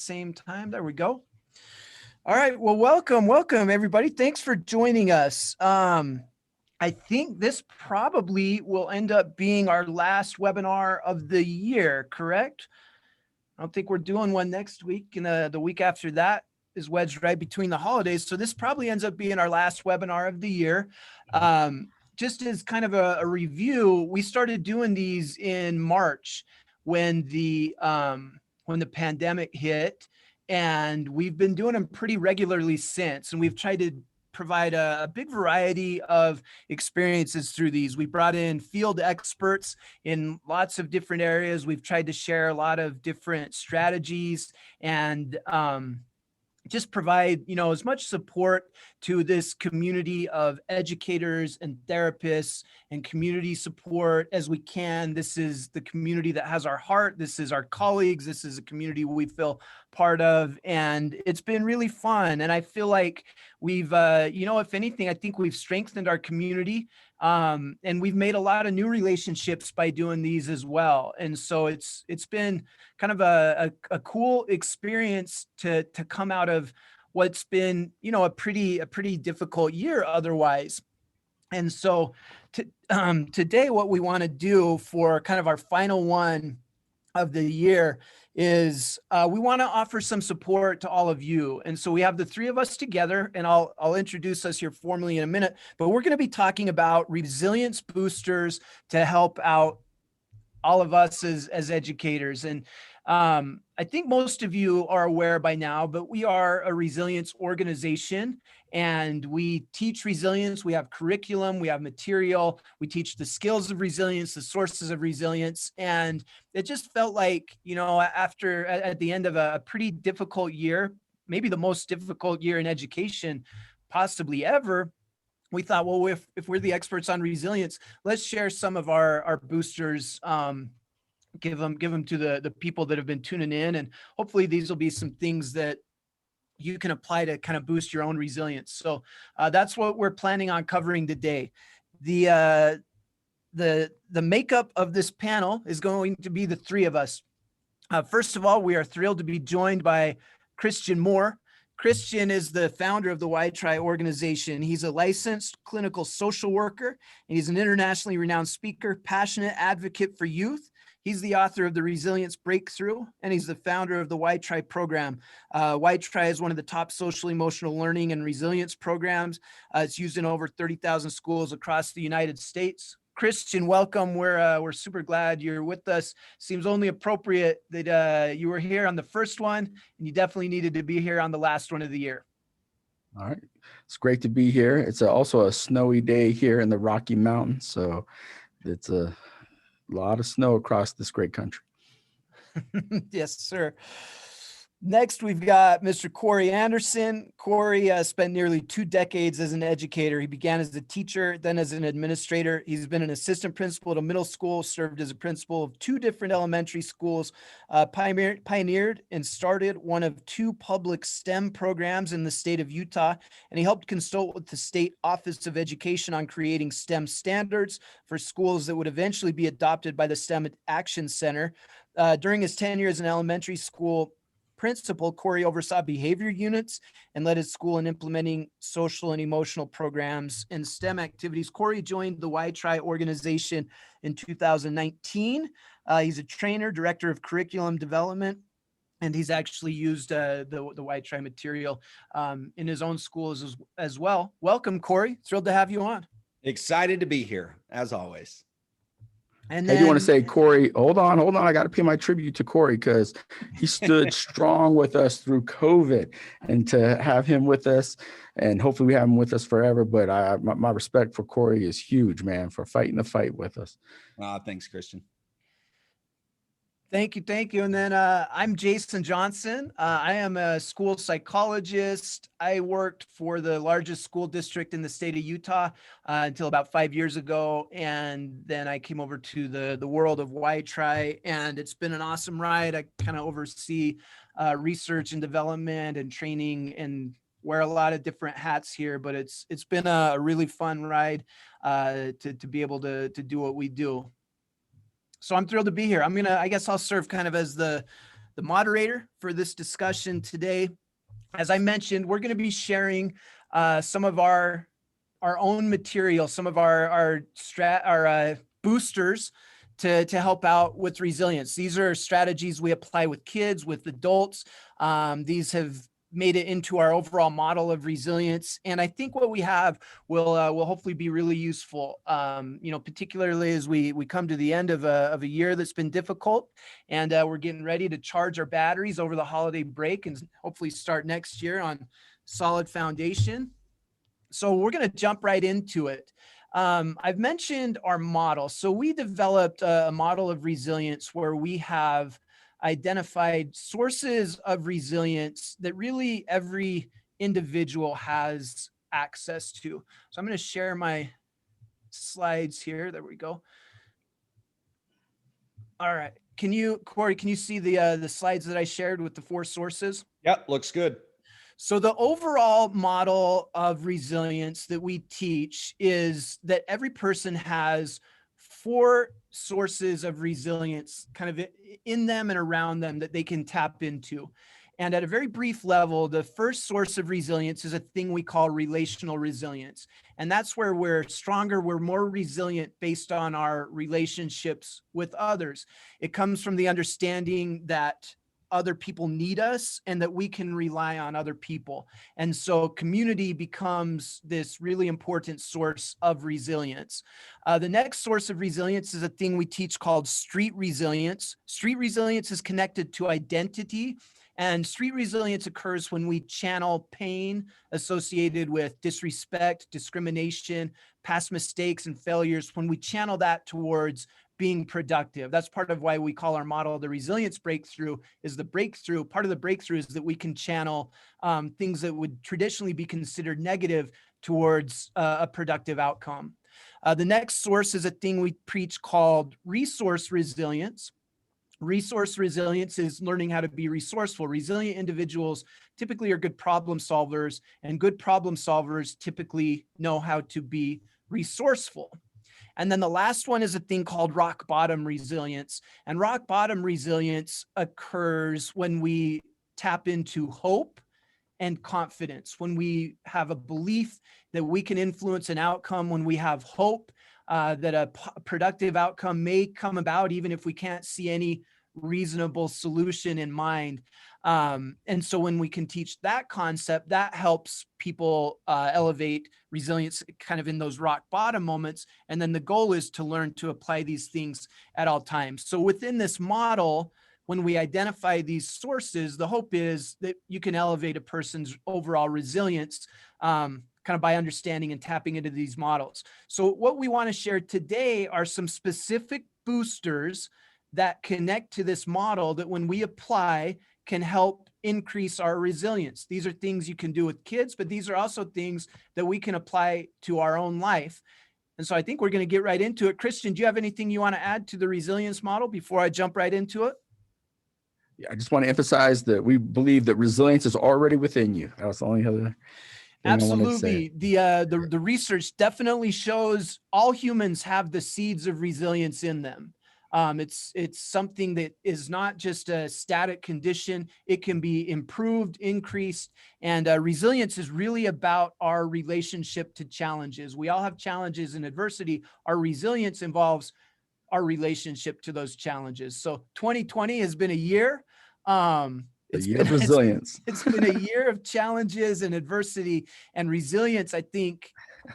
same time. There we go. All right. Well, welcome everybody. Thanks for joining us. I think this probably will end up being our last webinar of the year, correct? I don't think we're doing one next week, and the week after that is wedged right between the holidays. So this probably ends up being our last webinar of the year. Just as kind of a review, we started doing these in March when the pandemic hit, and we've been doing them pretty regularly since. And we've tried to provide a big variety of experiences through these. We brought in field experts in lots of different areas. We've tried to share a lot of different strategies and just provide, as much support to this community of educators and therapists and community support as we can. This is the community that has our heart. This is our colleagues. This is a community we feel part of, and it's been really fun. And I feel like we've, if anything, I think we've strengthened our community. And we've made a lot of new relationships by doing these as well. And so it's been kind of a cool experience to come out of what's been, a pretty difficult year otherwise. And so today, what we want to do for kind of our final one of the year is we want to offer some support to all of you. And so we have the three of us together, and I'll introduce us here formally in a minute, but we're going to be talking about resilience boosters to help out all of us as educators. And I think most of you are aware by now, but we are a resilience organization, and we teach resilience. We have curriculum, we have material, we teach the skills of resilience, the sources of resilience. And it just felt like, at the end of a pretty difficult year, maybe the most difficult year in education possibly ever, we thought, well, if we're the experts on resilience, let's share some of our boosters, give them to the people that have been tuning in. And hopefully these will be some things that you can apply to kind of boost your own resilience. So that's what we're planning on covering today. The makeup of this panel is going to be the three of us. First of all, we are thrilled to be joined by Christian Moore. Christian is the founder of the WhyTry organization. He's a licensed clinical social worker, and he's an internationally renowned speaker, passionate advocate for youth. He's the author of The Resilience Breakthrough, and he's the founder of the WhyTry program. WhyTry is one of the top social emotional learning and resilience programs. It's used in over 30,000 schools across the United States. Christian, welcome. We're super glad you're with us. Seems only appropriate that you were here on the first one, and you definitely needed to be here on the last one of the year. All right. It's great to be here. It's also a snowy day here in the Rocky Mountains, so it's a lot of snow across this great country. Yes, sir. Next, we've got Mr. Corey Anderson. Corey spent nearly 2 decades as an educator. He began as a teacher, then as an administrator. He's been an assistant principal at a middle school, served as a principal of 2 different elementary schools, pioneered and started one of 2 public STEM programs in the state of Utah, and he helped consult with the State Office of Education on creating STEM standards for schools that would eventually be adopted by the STEM Action Center. During his tenure as an elementary school principal, Corey oversaw behavior units and led his school in implementing social and emotional programs and STEM activities. Corey joined the WhyTry organization in 2019. He's a trainer, director of curriculum development, and he's actually used the WhyTry material in his own schools as well. Welcome, Corey. Thrilled to have you on. Excited to be here, as always. And I do want to say, Corey, hold on. I got to pay my tribute to Corey because he stood strong with us through COVID, and to have him with us, and hopefully we have him with us forever. But my respect for Corey is huge, man, for fighting the fight with us. Thanks, Christian. Thank you. And then I'm Jason Johnson. I am a school psychologist. I worked for the largest school district in the state of Utah until about 5 years ago. And then I came over to the world of WhyTry, and it's been an awesome ride. I kind of oversee research and development and training and wear a lot of different hats here, but it's been a really fun ride to be able to do what we do. So I'm thrilled to be here. I guess I'll serve kind of as the the moderator for this discussion today. As I mentioned, we're going to be sharing some of our own material, some of our boosters to help out with resilience. These are strategies we apply with kids, with adults. These have made it into our overall model of resilience. And I think what we have will hopefully be really useful, particularly as we come to the end of a year that's been difficult, and we're getting ready to charge our batteries over the holiday break and hopefully start next year on solid foundation. So we're going to jump right into it. I've mentioned our model. So we developed a model of resilience where we have identified sources of resilience that really every individual has access to. So I'm going to share my slides here. There we go. All right. Corey, can you see the slides that I shared with the 4 sources? Yep, looks good. So the overall model of resilience that we teach is that every person has 4 sources of resilience kind of in them and around them that they can tap into. And at a very brief level, the first source of resilience is a thing we call relational resilience. And that's where we're stronger, we're more resilient based on our relationships with others. It comes from the understanding that other people need us and that we can rely on other people. And so community becomes this really important source of resilience. The next source of resilience is a thing we teach called street resilience. Street resilience is connected to identity, and street resilience occurs when we channel pain associated with disrespect, discrimination, past mistakes, and failures, when we channel that towards being productive. That's part of why we call our model the resilience breakthrough. Is the breakthrough, part of the breakthrough is that we can channel things that would traditionally be considered negative towards a productive outcome. The next source is a thing we preach called resource resilience. Resource resilience is learning how to be resourceful. Resilient individuals typically are good problem solvers, and good problem solvers typically know how to be resourceful. And then the last one is a thing called rock bottom resilience. And rock bottom resilience occurs when we tap into hope and confidence, when we have a belief that we can influence an outcome, when we have hope that a productive outcome may come about, even if we can't see any reasonable solution in mind. And so when we can teach that concept, that helps people elevate resilience kind of in those rock bottom moments. And then the goal is to learn to apply these things at all times. So within this model, when we identify these sources, the hope is that you can elevate a person's overall resilience kind of by understanding and tapping into these models. So what we want to share today are some specific boosters that connect to this model that when we apply can help increase our resilience. These are things you can do with kids, but these are also things that we can apply to our own life. And so I think we're going to get right into it. Christian, do you have anything you want to add to the resilience model before I jump right into it? Yeah, I just want to emphasize that we believe that resilience is already within you. That's the only other thing Absolutely. The research definitely shows all humans have the seeds of resilience in them. It's something that is not just a static condition. It can be improved, increased, and resilience is really about our relationship to challenges. We all have challenges and adversity. Our resilience involves our relationship to those challenges. So 2020 has been a year. It's been resilience. It's been a year of challenges and adversity, and resilience, I think,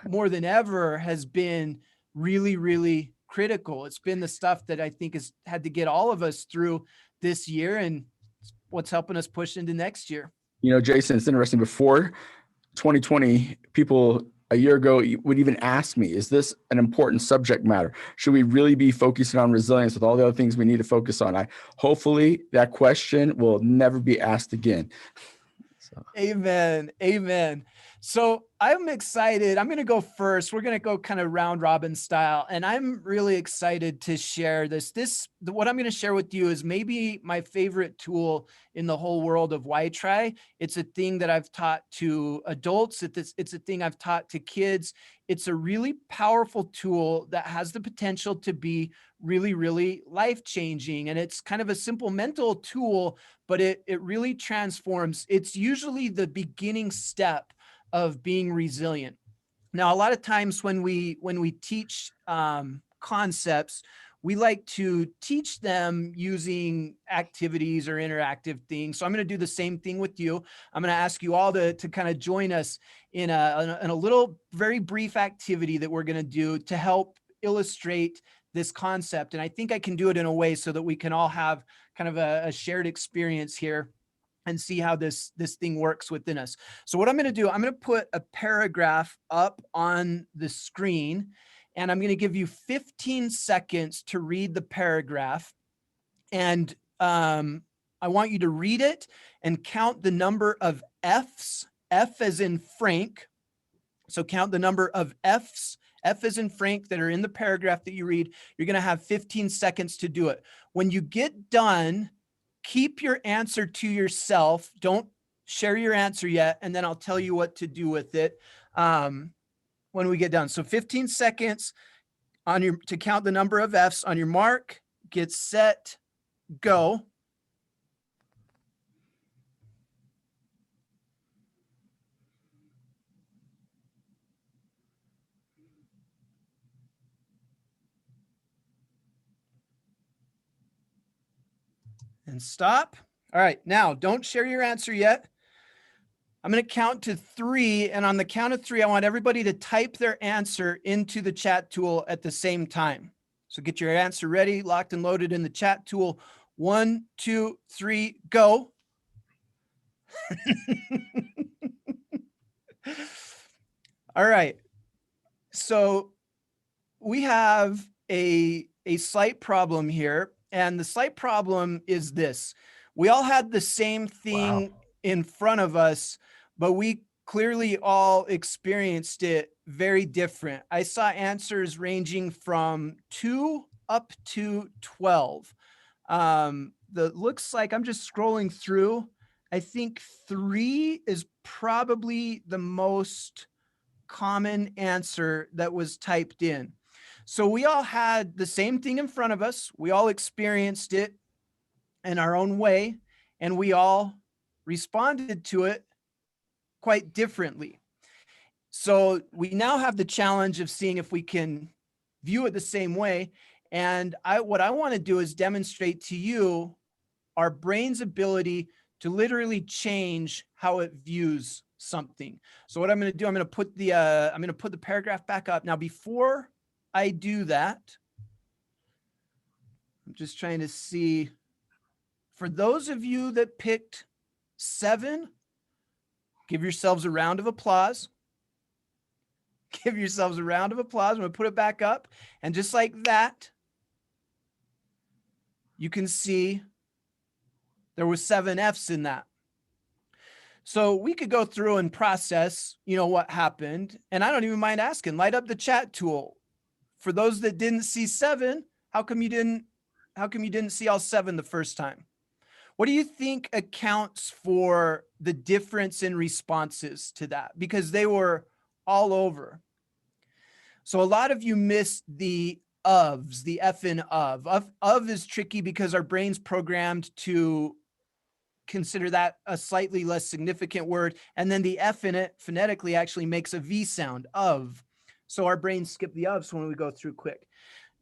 more than ever has been really, really critical. It's been the stuff that I think has had to get all of us through this year, and what's helping us push into next year. You know, Jason, it's interesting. Before 2020, people a year ago would even ask me, is this an important subject matter? Should we really be focusing on resilience with all the other things we need to focus on? Hopefully that question will never be asked again. So. Amen. So I'm excited. I'm going to go first. We're going to go kind of round robin style. And I'm really excited to share this. What I'm going to share with you is maybe my favorite tool in the whole world of WhyTry. It's a thing that I've taught to adults. It's a thing I've taught to kids. It's a really powerful tool that has the potential to be really, really life-changing. And it's kind of a simple mental tool, but it really transforms. It's usually the beginning step of being resilient. Now, a lot of times when we teach concepts, we like to teach them using activities or interactive things. So I'm going to do the same thing with you. I'm going to ask you all to kind of join us in a little very brief activity that we're going to do to help illustrate this concept. And I think I can do it in a way so that we can all have kind of a shared experience here and see how this thing works within us. So what I'm going to do, I'm going to put a paragraph up on the screen, and I'm going to give you 15 seconds to read the paragraph. And I want you to read it and count the number of F's, F as in Frank. So count the number of F's, F as in Frank, that are in the paragraph that you read. You're going to have 15 seconds to do it. When you get done, keep your answer to yourself. Don't share your answer yet, and then I'll tell you what to do with it when we get done. So 15 seconds to count the number of F's. On your mark, get set, go. And stop. All right, now don't share your answer yet. I'm going to count to 3, and on the count of 3, I want everybody to type their answer into the chat tool at the same time. So get your answer ready, locked and loaded in the chat tool. 1, 2, 3, go. All right. So we have a slight problem here, and the slight problem is this. We all had the same thing in front of us, but we clearly all experienced it very different. I saw answers ranging from 2 up to 12. Looks like I'm just scrolling through. I think 3 is probably the most common answer that was typed in. So we all had the same thing in front of us. We all experienced it in our own way, and we all responded to it quite differently. So we now have the challenge of seeing if we can view it the same way. And what I want to do is demonstrate to you our brain's ability to literally change how it views something. So what I'm going to do, I'm going to put the paragraph back up. Now, before I do that, I'm just trying to see, for those of you that picked 7, give yourselves a round of applause. Give yourselves a round of applause. I'm going to put it back up. And just like that, you can see there was 7 F's in that. So we could go through and process, what happened. And I don't even mind asking, light up the chat tool. For those that didn't see 7, how come you didn't see all 7 the first time? What do you think accounts for the difference in responses to that? Because they were all over. So a lot of you missed the ofs, the F in of. Of is tricky because our brain's programmed to consider that a slightly less significant word. And then the F in it phonetically actually makes a V sound, of. So our brains skip the ofs when we go through quick.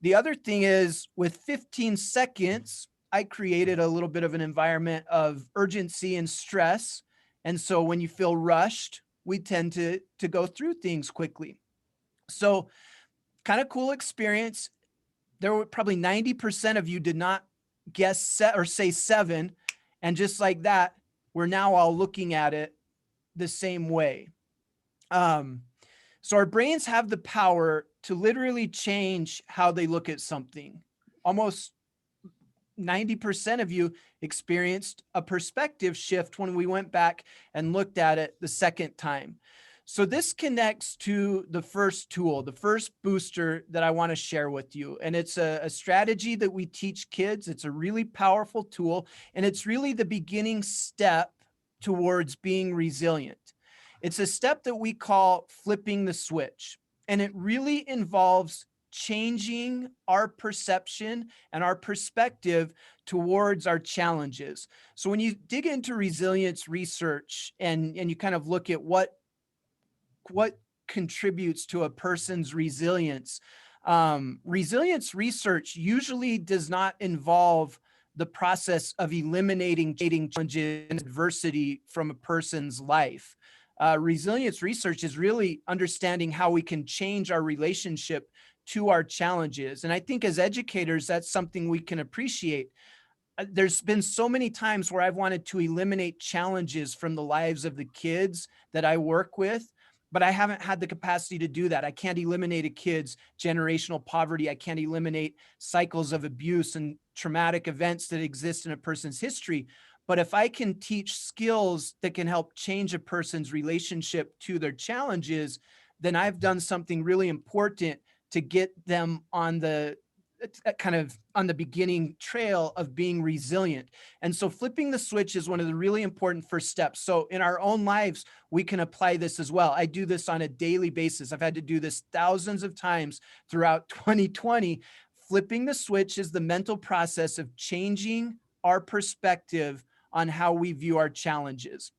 The other thing is, with 15 seconds, I created a little bit of an environment of urgency and stress. And so when you feel rushed, we tend to go through things quickly. So kind of cool experience. There were probably 90% of you did not guess or say 7. And just like that, we're now all looking at it the same way. So our brains have the power to literally change how they look at something. Almost 90% of you experienced a perspective shift when we went back and looked at it the second time. So this connects to the first tool, the first booster that I want to share with you. And it's a strategy that we teach kids. It's a really powerful tool, and it's really the beginning step towards being resilient. It's a step that we call flipping the switch, and it really involves changing our perception and our perspective towards our challenges. So when you dig into resilience research and you kind of look at what contributes to a person's resilience. Resilience research usually does not involve the process of eliminating challenges and adversity from a person's life. Resilience research is really understanding how we can change our relationship to our challenges. And I think as educators, that's something we can appreciate. There's been so many times where I've wanted to eliminate challenges from the lives of the kids that I work with, but I haven't had the capacity to do that. I can't eliminate a kid's generational poverty. I can't eliminate cycles of abuse and traumatic events that exist in a person's history. But if I can teach skills that can help change a person's relationship to their challenges, then I've done something really important to get them on the kind of on the beginning trail of being resilient. And so flipping the switch is one of the really important first steps. So in our own lives, we can apply this as well. I do this on a daily basis. I've had to do this thousands of times throughout 2020. Flipping the switch is the mental process of changing our perspective on how we view our challenges.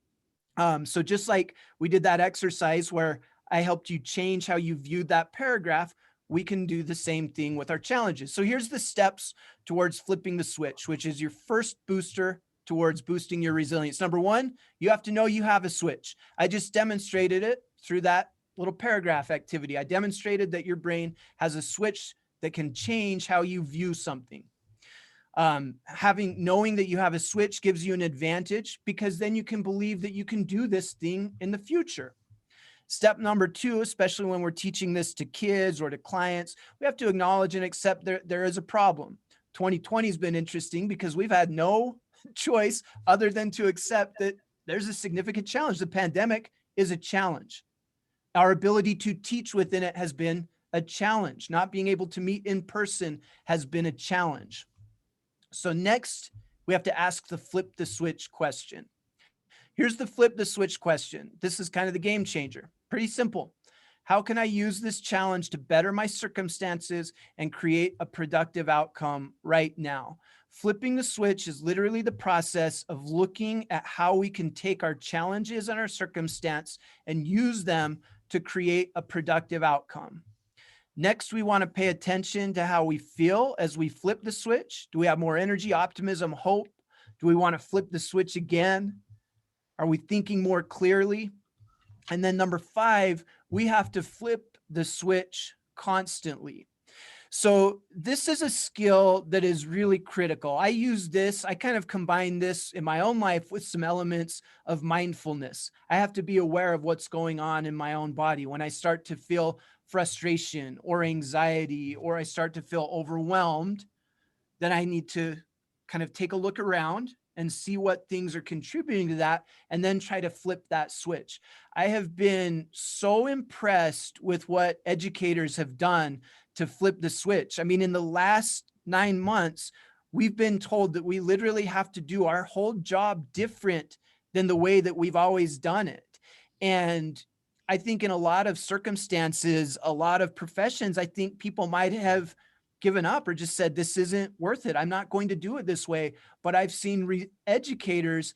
So just like we did that exercise where I helped you change how you viewed that paragraph, we can do the same thing with our challenges. So here's the steps towards flipping the switch, which is your first booster towards boosting your resilience. Number one, you have to know you have a switch. I just demonstrated it through that little paragraph activity. I demonstrated that your brain has a switch that can change how you view something. Knowing that you have a switch gives you an advantage because then you can believe that you can do this thing in the future. Step number two, especially when we're teaching this to kids or to clients, we have to acknowledge and accept there is a problem. 2020 has been interesting because we've had no choice other than to accept that there's a significant challenge. The pandemic is a challenge. Our ability to teach within it has been a challenge. Not being able to meet in person has been a challenge. So next, we have to ask the flip the switch question. Here's the flip the switch question. This is kind of the game changer. Pretty simple. How can I use this challenge to better my circumstances and create a productive outcome right now? Flipping the switch is literally the process of looking at how we can take our challenges and our circumstance and use them to create a productive outcome. Next, we want to pay attention to how we feel as we flip the switch. Do we have more energy, optimism, hope? Do we want to flip the switch again? Are we thinking more clearly? And then number five, we have to flip the switch constantly. So this is a skill that is really critical. I use this, I kind of combine this in my own life with some elements of mindfulness. I have to be aware of what's going on in my own body. When I start to feel frustration or anxiety, or I start to feel overwhelmed, then I need to kind of take a look around and see what things are contributing to that, and then try to flip that switch. I have been so impressed with what educators have done to flip the switch. I mean, in the last 9 months, we've been told that we literally have to do our whole job different than the way that we've always done it. And I think in a lot of circumstances, a lot of professions, I think people might have given up or just said, this isn't worth it. I'm not going to do it this way. But I've seen educators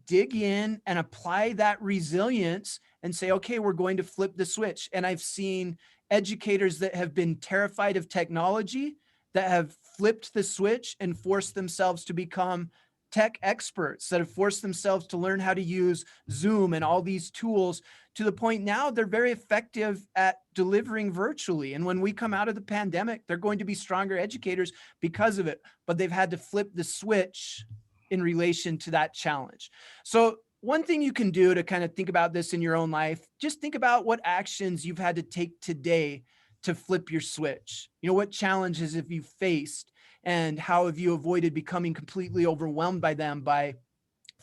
dig in and apply that resilience and say, okay, we're going to flip the switch. And I've seen educators that have been terrified of technology that have flipped the switch and forced themselves to become tech experts, that have forced themselves to learn how to use Zoom and all these tools, to the point now they're very effective at delivering virtually. And when we come out of the pandemic, they're going to be stronger educators because of it, but they've had to flip the switch in relation to that challenge. So one thing you can do to kind of think about this in your own life, just think about what actions you've had to take today to flip your switch. You know, what challenges have you faced and how have you avoided becoming completely overwhelmed by them by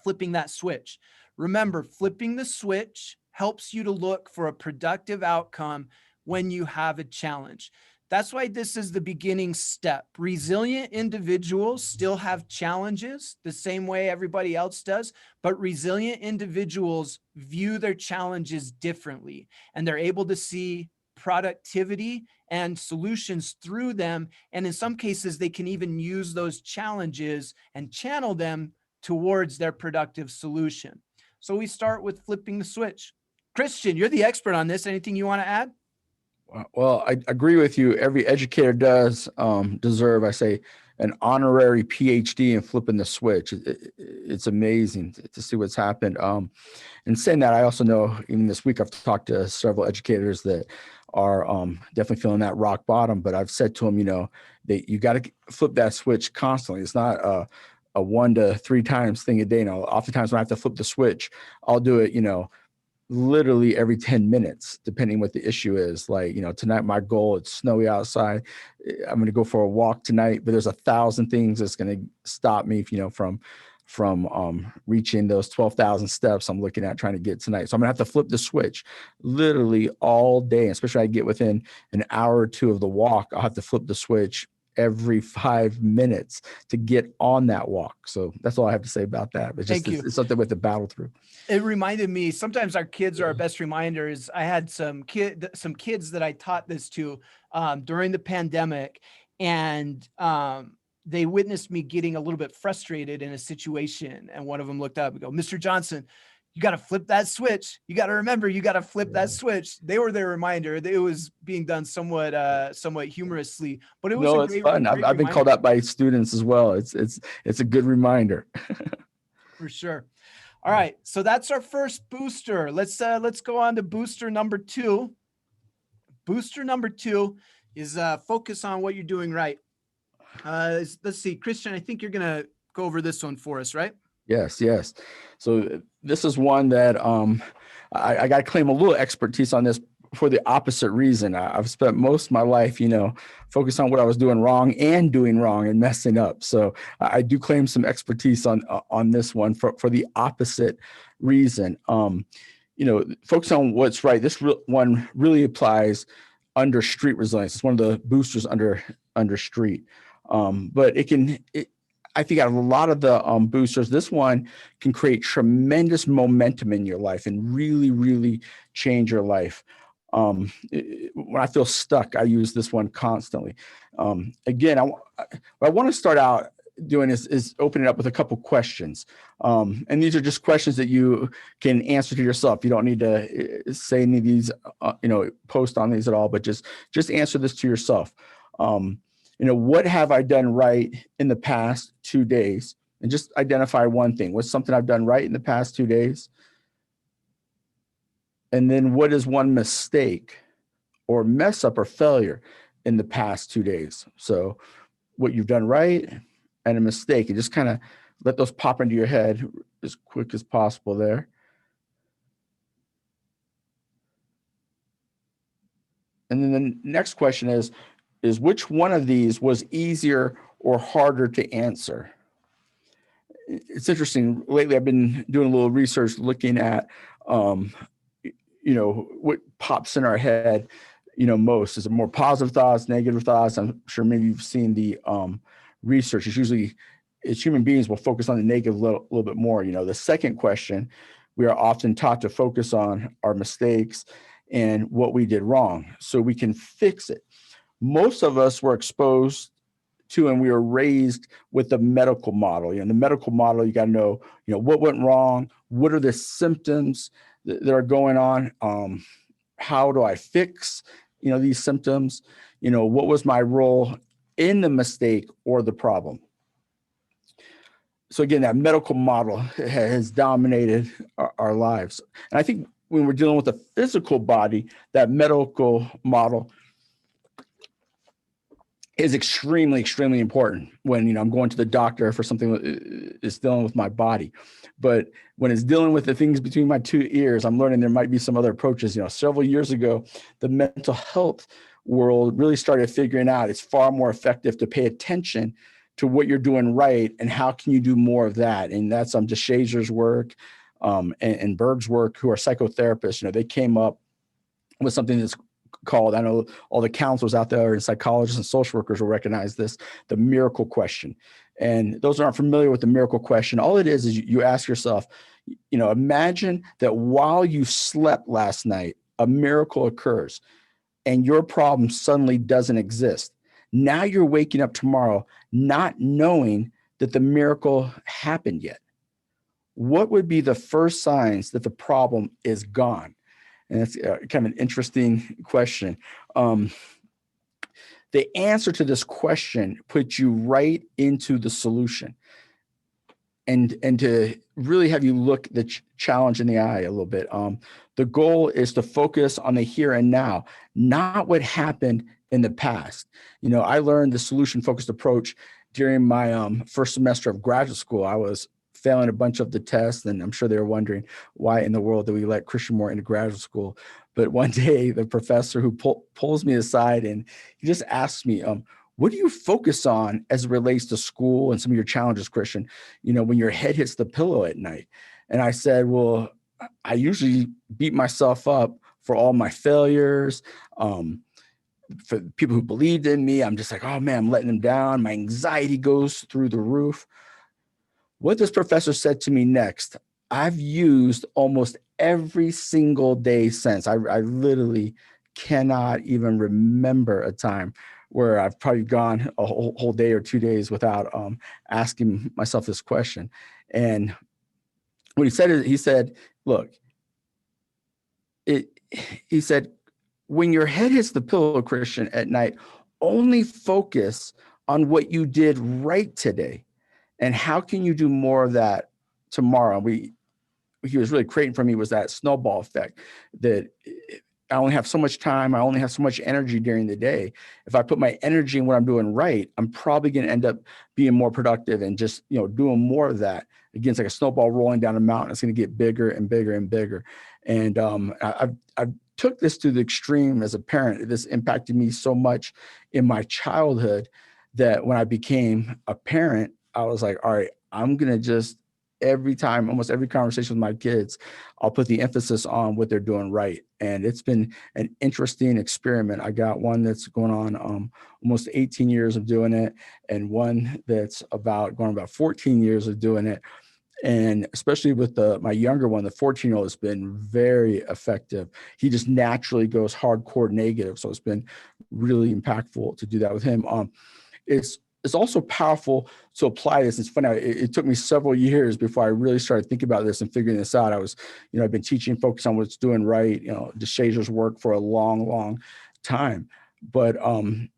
flipping that switch? Remember, flipping the switch helps you to look for a productive outcome when you have a challenge. That's why this is the beginning step. Resilient individuals still have challenges the same way everybody else does, but resilient individuals view their challenges differently, and they're able to see productivity and solutions through them. And in some cases, they can even use those challenges and channel them towards their productive solution. So we start with flipping the switch. Christian, you're the expert on this. Anything you want to add? Well, I agree with you. Every educator does deserve, I say, an honorary PhD in flipping the switch. It's amazing to see what's happened. And saying that, I also know even this week I've talked to several educators that are definitely feeling that rock bottom. But I've said to them, that you got to flip that switch constantly. It's not a 1 to 3 times thing a day. Oftentimes when I have to flip the switch, I'll do it, literally every 10 minutes, depending what the issue is. Like, tonight, my goal, it's snowy outside. I'm going to go for a walk tonight, but there's 1,000 things that's going to stop me, from reaching those 12,000 steps I'm looking at trying to get tonight. So I'm gonna have to flip the switch literally all day, especially I get within an hour or two of the walk, I'll have to flip the switch every 5 minutes to get on that walk. So that's all I have to say about that. But just it's something with the battle through. It reminded me, sometimes our kids are our best reminders. I had some kids that I taught this to during the pandemic, and they witnessed me getting a little bit frustrated in a situation. And one of them looked up and go, "Mr. Johnson, you got to flip that switch. You got to remember, you got to flip that switch." They were their reminder. It was being done somewhat humorously, but it was it's fun. I've been called out by students as well. It's a good reminder. For sure. All right. So that's our first booster. Let's go on to booster number 2. Booster number 2 is focus on what you're doing right. Let's see, Christian, I think you're going to go over this one for us, right? Yes. So this is one that I got to claim a little expertise on this for the opposite reason. I've spent most of my life, focused on what I was doing wrong and messing up. So I do claim some expertise on this one for the opposite reason. Focus on what's right. This one really applies under street resilience. It's one of the boosters under street. But I think out of a lot of the boosters, this one can create tremendous momentum in your life and really, really change your life. When I feel stuck, I use this one constantly. Again, what I want to start out doing is opening up with a couple questions. And these are just questions that you can answer to yourself. You don't need to say any of these, post on these at all, but just answer this to yourself. What have I done right in the past 2 days? And just identify one thing. What's something I've done right in the past 2 days? And then what is one mistake or mess up or failure in the past 2 days? So what you've done right and a mistake, and just kind of let those pop into your head as quick as possible there. And then the next question is which one of these was easier or harder to answer? It's interesting. Lately, I've been doing a little research looking at, what pops in our head, most. Is it more positive thoughts, negative thoughts? I'm sure maybe you've seen the research. It's human beings will focus on the negative a little bit more. The second question, we are often taught to focus on our mistakes and what we did wrong so we can fix it. Most of us were exposed to and we were raised with the medical model. In the medical model, you got to know, what went wrong, what are the symptoms that are going on, how do I fix, these symptoms, what was my role in the mistake or the problem. So again, that medical model has dominated our lives. And I think when we're dealing with the physical body, that medical model is extremely, extremely important when, I'm going to the doctor for something that is dealing with my body. But when it's dealing with the things between my 2 ears, I'm learning there might be some other approaches. Several years ago, the mental health world really started figuring out it's far more effective to pay attention to what you're doing right and how can you do more of that. And that's DeShazer's work. and Berg's work, who are psychotherapists, they came up with something that's called, I know all the counselors out there and psychologists and social workers will recognize this, the miracle question. And those who aren't familiar with the miracle question, all it is you ask yourself, imagine that while you slept last night, a miracle occurs and your problem suddenly doesn't exist. Now you're waking up tomorrow not knowing that the miracle happened yet. What would be the first signs that the problem is gone? And that's kind of an interesting question. The answer to this question puts you right into the solution, and to really have you look the challenge in the eye a little bit. The goal is to focus on the here and now, not what happened in the past. I learned the solution-focused approach during my first semester of graduate school. I was failing a bunch of the tests, and I'm sure they were wondering why in the world did we let Christian Moore into graduate school. But one day, the professor who pulls me aside and he just asks me, what do you focus on as it relates to school and some of your challenges, Christian, when your head hits the pillow at night? And I said, well, I usually beat myself up for all my failures, for people who believed in me. I'm just like, oh man, I'm letting them down. My anxiety goes through the roof. What this professor said to me next, I've used almost every single day since. I literally cannot even remember a time where I've probably gone a whole day or 2 days without asking myself this question. And what he said is, he said, look, he said, when your head hits the pillow, Christian, at night, only focus on what you did right today. And how can you do more of that tomorrow? He was really creating for me was that snowball effect, that I only have so much time. I only have so much energy during the day. If I put my energy in what I'm doing right, I'm probably going to end up being more productive and just, doing more of that. Again, it's like a snowball rolling down a mountain. It's going to get bigger and bigger and bigger. And I've took this to the extreme as a parent. This impacted me so much in my childhood that when I became a parent, I was like, all right, I'm going to just every time, almost every conversation with my kids, I'll put the emphasis on what they're doing right. And it's been an interesting experiment. I got one that's going on almost 18 years of doing it, and one that's going about 14 years of doing it. And especially with my younger one, the 14-year-old, has been very effective. He just naturally goes hardcore negative. So it's been really impactful to do that with him. It's also powerful to apply this. It's funny. It took me several years before I really started thinking about this and figuring this out. I was, I've been teaching focus on what's doing right, DeShazer's work for a long, long time. But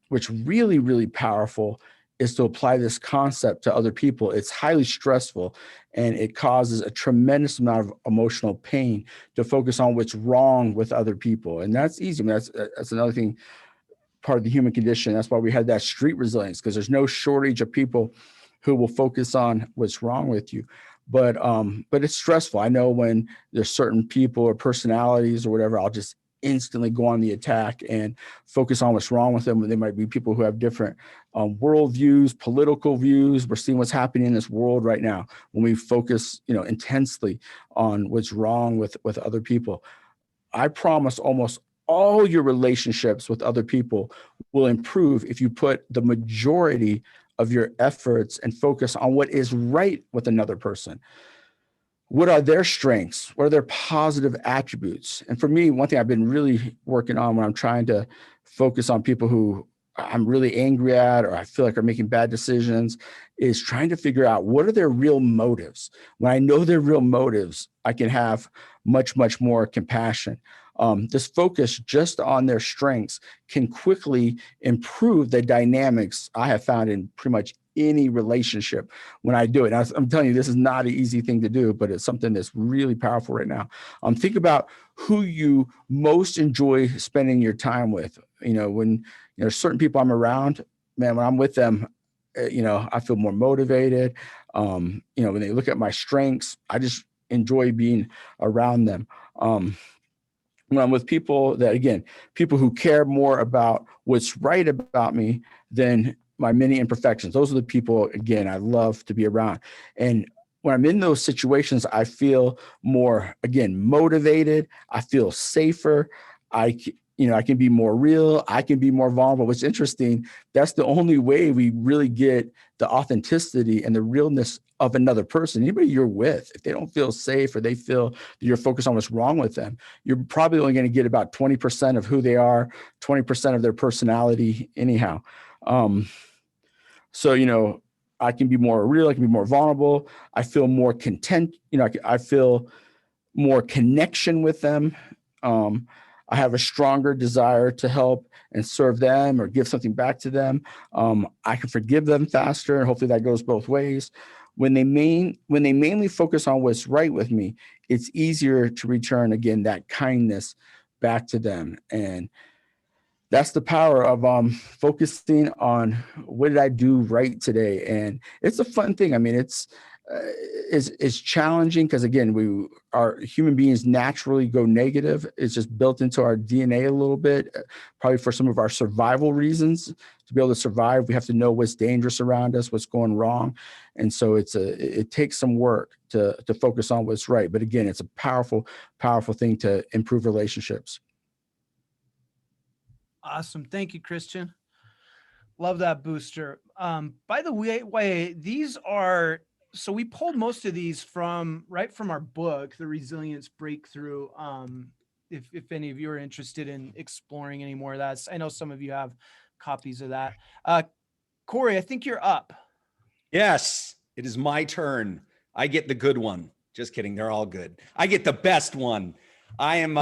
what's really, really powerful is to apply this concept to other people. It's highly stressful, and it causes a tremendous amount of emotional pain to focus on what's wrong with other people. And that's easy. I mean, that's another thing, part of the human condition. That's why we had that street resilience, because there's no shortage of people who will focus on what's wrong with you. But it's stressful. I know when there's certain people or personalities or whatever, I'll just instantly go on the attack and focus on what's wrong with them. They might be people who have different worldviews, political views. We're seeing what's happening in this world right now when we focus, intensely on what's wrong with other people. I promise almost all your relationships with other people will improve if you put the majority of your efforts and focus on what is right with another person. What are their strengths? What are their positive attributes? And for me, one thing I've been really working on when I'm trying to focus on people who I'm really angry at, or I feel like are making bad decisions, is trying to figure out what are their real motives. When I know their real motives, I can have much, much more compassion. This focus just on their strengths can quickly improve the dynamics I have found in pretty much any relationship when I do it. Now, I'm telling you, this is not an easy thing to do, but it's something that's really powerful right now. Think about who you most enjoy spending your time with. When certain people I'm around, man, when I'm with them, I feel more motivated. When they look at my strengths, I just enjoy being around them. When I'm with people people who care more about what's right about me than my many imperfections, those are the people, again, I love to be around. And when I'm in those situations, I feel more, again, motivated. I feel safer. I can be more real. I can be more vulnerable. What's interesting, that's the only way we really get the authenticity and the realness of another person. Anybody you're with, if they don't feel safe or they feel that you're focused on what's wrong with them, you're probably only going to get about 20% of who they are, 20% of their personality anyhow. So, I can be more real. I can be more vulnerable. I feel more content. I feel more connection with them. Um, I have a stronger desire to help and serve them or give something back to them. I can forgive them faster, and hopefully that goes both ways. When they mainly focus on what's right with me, it's easier to return again that kindness back to them. And that's the power of focusing on what did I do right today. And it's a fun thing. I mean, it's challenging because, again, our human beings naturally go negative. It's just built into our DNA a little bit, probably for some of our survival reasons. To be able to survive, we have to know what's dangerous around us, what's going wrong. And so it takes some work to focus on what's right. But again, it's a powerful, powerful thing to improve relationships. Awesome. Thank you, Christian. Love that booster. By the way, these are, so we pulled most of these from our book, The Resilience Breakthrough. If any of you are interested in exploring any more of that, I know some of you have copies of that. Corey, I think you're up. Yes, it is my turn. I get the good one. Just kidding. They're all good. I get the best one. I'm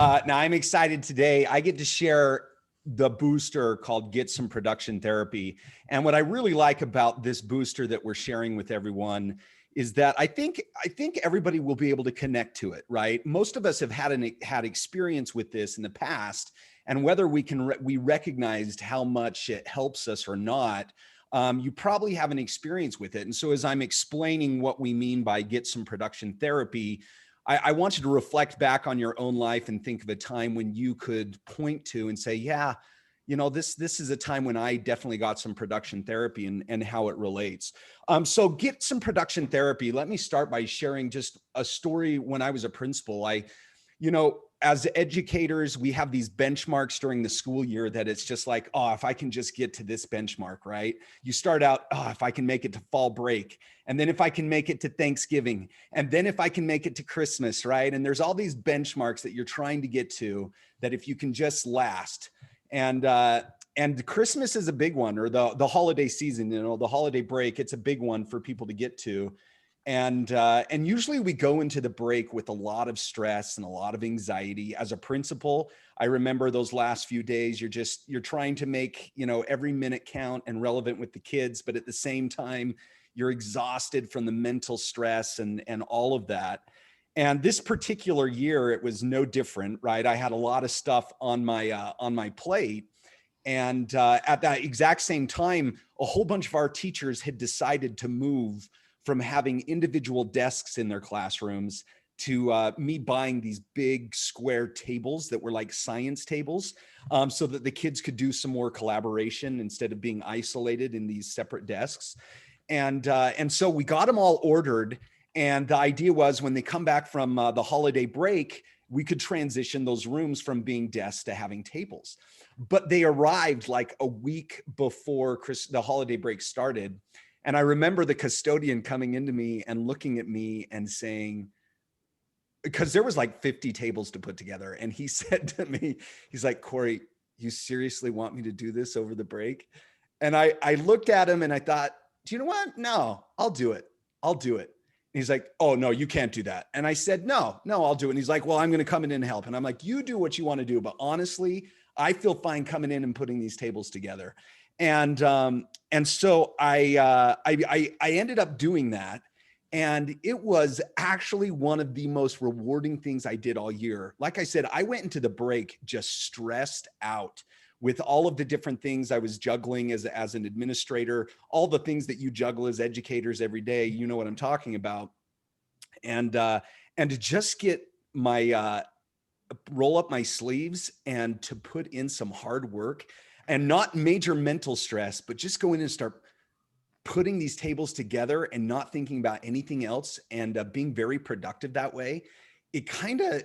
excited today. I get to share the booster called Get Some Production Therapy. And what I really like about this booster that we're sharing with everyone is that I think everybody will be able to connect to it, right? Most of us have had experience with this in the past, and whether we recognized how much it helps us or not, you probably have an experience with it. And so as I'm explaining what we mean by Get Some Production Therapy, I want you to reflect back on your own life and think of a time when you could point to and say, yeah, this is a time when I definitely got some production therapy and how it relates. So Get Some Production Therapy. Let me start by sharing just a story when I was a principal. As educators, we have these benchmarks during the school year that it's just like, oh, if I can just get to this benchmark, right? You start out, oh, if I can make it to fall break, and then if I can make it to Thanksgiving, and then if I can make it to Christmas, right? And there's all these benchmarks that you're trying to get to that if you can just last. And Christmas is a big one, or the holiday season, the holiday break, it's a big one for people to get to. And usually we go into the break with a lot of stress and a lot of anxiety. As a principal, I remember those last few days, you're trying to make, every minute count and relevant with the kids, but at the same time, you're exhausted from the mental stress and all of that. And this particular year, it was no different, right? I had a lot of stuff on my plate. And at that exact same time, a whole bunch of our teachers had decided to move from having individual desks in their classrooms to me buying these big square tables that were like science tables, so that the kids could do some more collaboration instead of being isolated in these separate desks. And so we got them all ordered. And the idea was when they come back from the holiday break, we could transition those rooms from being desks to having tables. But they arrived like a week before the holiday break started. And I remember the custodian coming into me and looking at me and saying, because there was like 50 tables to put together. And he said to me, he's like, Corey, you seriously want me to do this over the break? And I looked at him and I thought, do you know what? No, I'll do it. I'll do it. And he's like, oh, no, you can't do that. And I said, no, I'll do it. And he's like, well, I'm going to come in and help. And I'm like, you do what you want to do. But honestly, I feel fine coming in and putting these tables together. And so I ended up doing that. And it was actually one of the most rewarding things I did all year. Like I said, I went into the break just stressed out with all of the different things I was juggling as an administrator, all the things that you juggle as educators every day. You know what I'm talking about. And to just get my roll up my sleeves and to put in some hard work and not major mental stress, but just go in and start putting these tables together and not thinking about anything else and being very productive that way, it kind of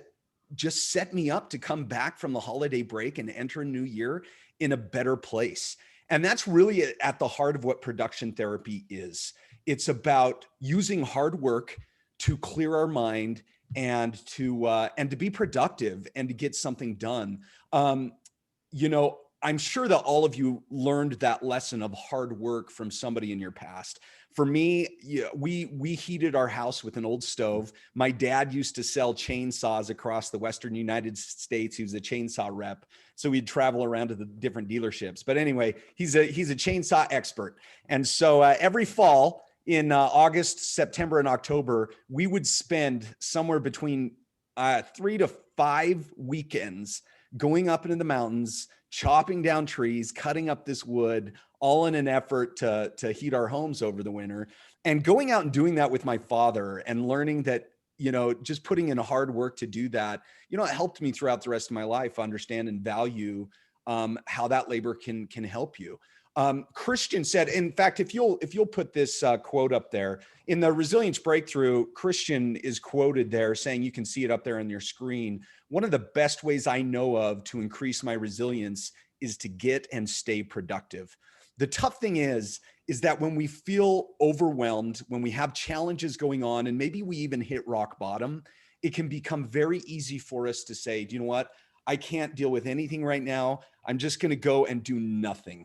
just set me up to come back from the holiday break and enter a new year in a better place. And that's really at the heart of what production therapy is. It's about using hard work to clear our mind and to be productive and to get something done. You know, I'm sure that all of you learned that lesson of hard work from somebody in your past. For me, yeah, we heated our house with an old stove. My dad used to sell chainsaws across the Western United States. He was a chainsaw rep, so we'd travel around to the different dealerships. But anyway, he's a chainsaw expert, and so every fall in August, September, and October, we would spend somewhere between 3 to 5 weekends going up into the mountains, chopping down trees, cutting up this wood, all in an effort to heat our homes over the winter. And going out and doing that with my father and learning that, you know, just putting in hard work to do that, you know, it helped me throughout the rest of my life understand and value how that labor can help you. Christian said, in fact, if you'll put this quote up there in the Resilience Breakthrough, Christian is quoted there saying, you can see it up there on your screen. One of the best ways I know of to increase my resilience is to get and stay productive. The tough thing is that when we feel overwhelmed, when we have challenges going on, and maybe we even hit rock bottom, it can become very easy for us to say, do you know what? I can't deal with anything right now. I'm just going to go and do nothing.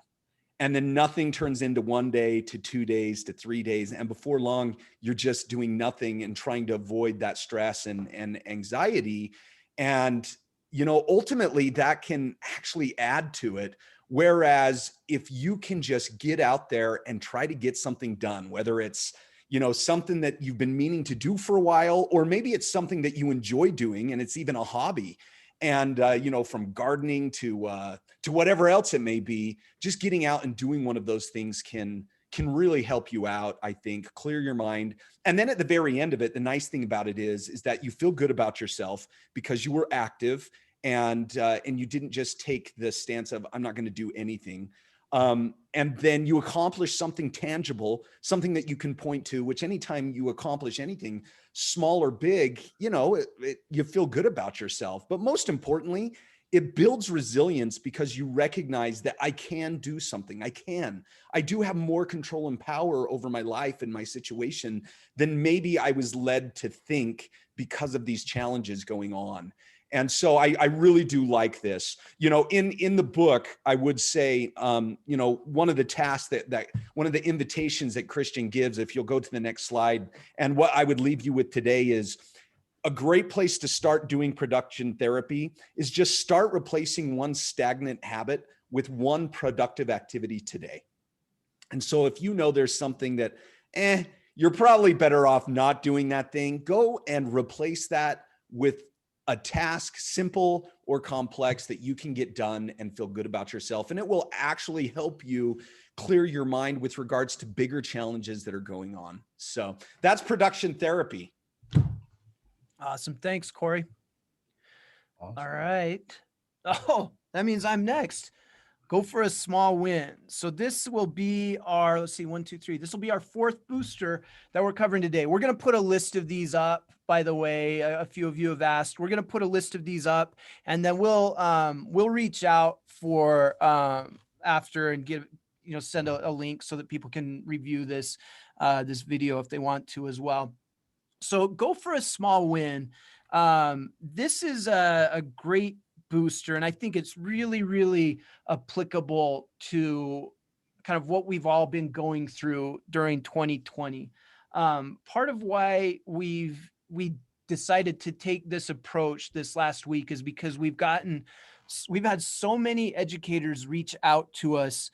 And then nothing turns into 1 day to 2 days to 3 days. And before long, you're just doing nothing and trying to avoid that stress and anxiety. And, you know, ultimately that can actually add to it. Whereas if you can just get out there and try to get something done, whether it's, you know, something that you've been meaning to do for a while, or maybe it's something that you enjoy doing and it's even a hobby. And, you know, from gardening to whatever else it may be, just getting out and doing one of those things can really help you out, I think, clear your mind. And then at the very end of it, the nice thing about it is that you feel good about yourself because you were active and you didn't just take the stance of, I'm not going to do anything. And then you accomplish something tangible, something that you can point to, which anytime you accomplish anything, small or big, you know, you feel good about yourself. But most importantly, it builds resilience because you recognize that I can do something. I do have more control and power over my life and my situation than maybe I was led to think because of these challenges going on. And so I really do like this. You know, in the book, I would say, you know, one of the tasks that one of the invitations that Christian gives, if you'll go to the next slide, and what I would leave you with today is a great place to start doing production therapy is just start replacing one stagnant habit with one productive activity today. And so if you know there's something that, you're probably better off not doing that thing, go and replace that with a task, simple or complex, that you can get done and feel good about yourself. And it will actually help you clear your mind with regards to bigger challenges that are going on. So that's production therapy. Awesome. Thanks, Corey. Awesome. All right. Oh, that means I'm next. Go for a small win. So this will be our, let's see, 1, 2, 3. This will be our 4th booster that we're covering today. We're going to put a list of these up. By the way, a few of you have asked. We're going to put a list of these up, and then we'll reach out for after and give, you know, send a link so that people can review this this video if they want to as well. So go for a small win. This is a great booster, and I think it's really, really applicable to kind of what we've all been going through during 2020. Part of why we decided to take this approach this last week is because we've had so many educators reach out to us,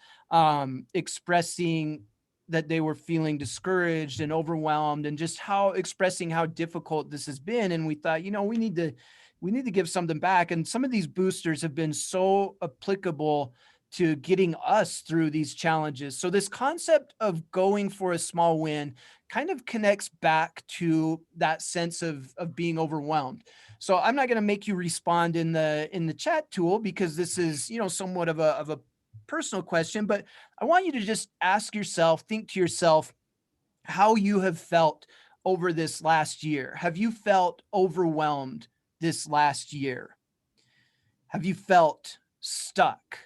expressing that they were feeling discouraged and overwhelmed, and just expressing how difficult this has been. And we thought, you know, we need to give something back. And some of these boosters have been so applicable to getting us through these challenges. So this concept of going for a small win kind of connects back to that sense of being overwhelmed. So I'm not going to make you respond in the chat tool, because this is, you know, somewhat of a personal question, but I want you to just ask yourself, think to yourself, how you have felt over this last year. Have you felt overwhelmed this last year? Have you felt stuck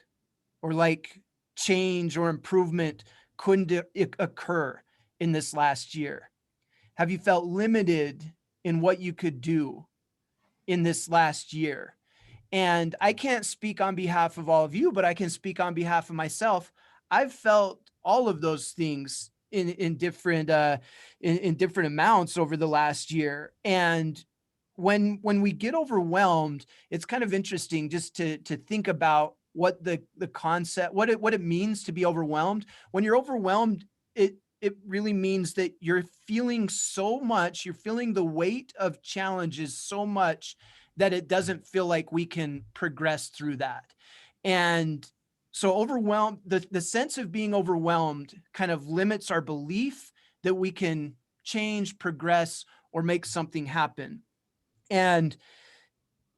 or like change or improvement couldn't occur in this last year? Have you felt limited in what you could do in this last year? And I can't speak on behalf of all of you, but I can speak on behalf of myself. I've felt all of those things in different in different amounts over the last year. And when we get overwhelmed, it's kind of interesting just to think about what the concept, what it means to be overwhelmed. When you're overwhelmed, it really means that you're feeling so much, you're feeling the weight of challenges so much that it doesn't feel like we can progress through that. And so overwhelmed, the sense of being overwhelmed kind of limits our belief that we can change, progress, or make something happen. And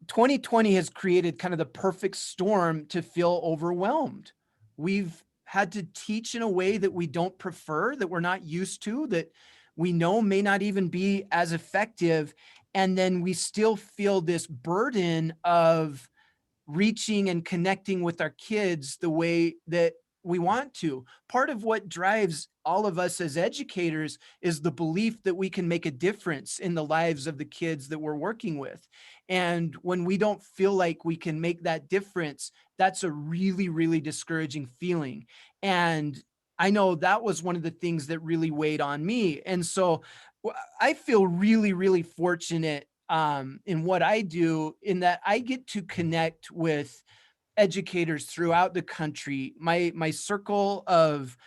2020 has created kind of the perfect storm to feel overwhelmed. We've had to teach in a way that we don't prefer, that we're not used to, that we know may not even be as effective. And then we still feel this burden of reaching and connecting with our kids the way that we want to. Part of what drives all of us as educators is the belief that we can make a difference in the lives of the kids that we're working with. And when we don't feel like we can make that difference, that's a really, really discouraging feeling. And I know that was one of the things that really weighed on me. And so I feel really, really fortunate in what I do, in that I get to connect with educators throughout the country. My circle of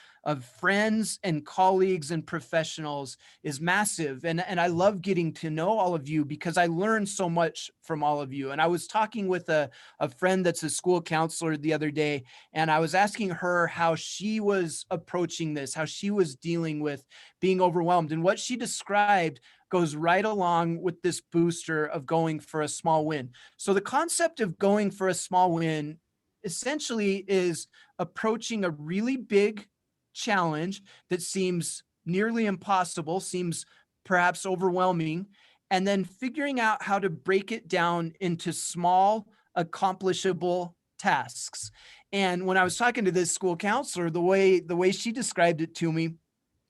friends and colleagues and professionals is massive. And I love getting to know all of you because I learn so much from all of you. And I was talking with a friend that's a school counselor the other day, and I was asking her how she was approaching this, how she was dealing with being overwhelmed. And what she described goes right along with this booster of going for a small win. So the concept of going for a small win essentially is approaching a really big challenge that seems nearly impossible, seems perhaps overwhelming, and then figuring out how to break it down into small, accomplishable tasks. And when I was talking to this school counselor, the way she described it to me,